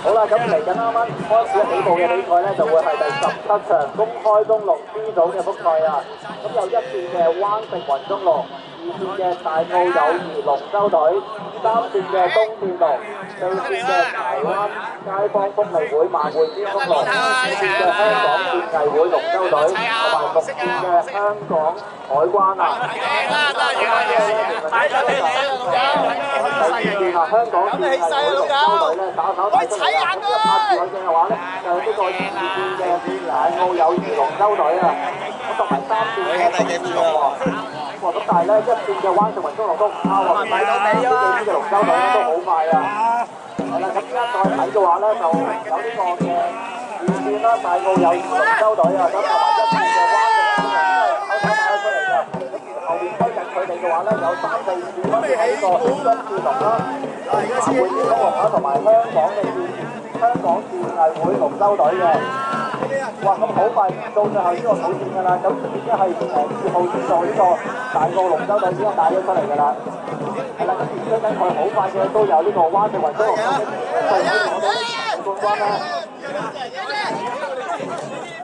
好啦，咁嚟緊啱啱開始起步嘅比賽咧，就會係第17場公開中龍 B 組嘅複賽啊。咁有一線嘅灣城雲中龍，二線嘅大澳友誼龍舟隊，三線嘅東線龍，四線嘅柴灣街坊福利會萬匯之福龍，五線嘅香港建藝會龍舟隊，同埋六線嘅香港海關啊。香港建藝會龍舟隊咧，稍稍睇出嚟啦。一拍住佢嘅話咧，就係呢個二線嘅大澳友誼龍舟隊啊。咁同埋三線嘅東線龍喎。咁但係咧，一線嘅灣城雲中龍都唔差喎。睇到尾啦！呢支嘅龍舟隊都好快啊。係啦，咁而家再睇嘅話咧，就有呢個嘅二線啦，大澳友誼龍舟隊啊，咁同埋一線嘅灣城雲中龍都係稍稍打咗出嚟嘅。後面推緊佢哋嘅話咧，有3、4線分別係呢個東線龍啦、萬匯之福龍啦，同埋香港建藝會龍舟隊嘅。哇！咁好快到最後呢個土線㗎啦，咁已經係2號線度呢個大澳龍舟隊已經帶咗出嚟㗎啦。係啦，咁而追緊佢好快嘅都有呢個灣城雲中龍隊嘅冠軍啦。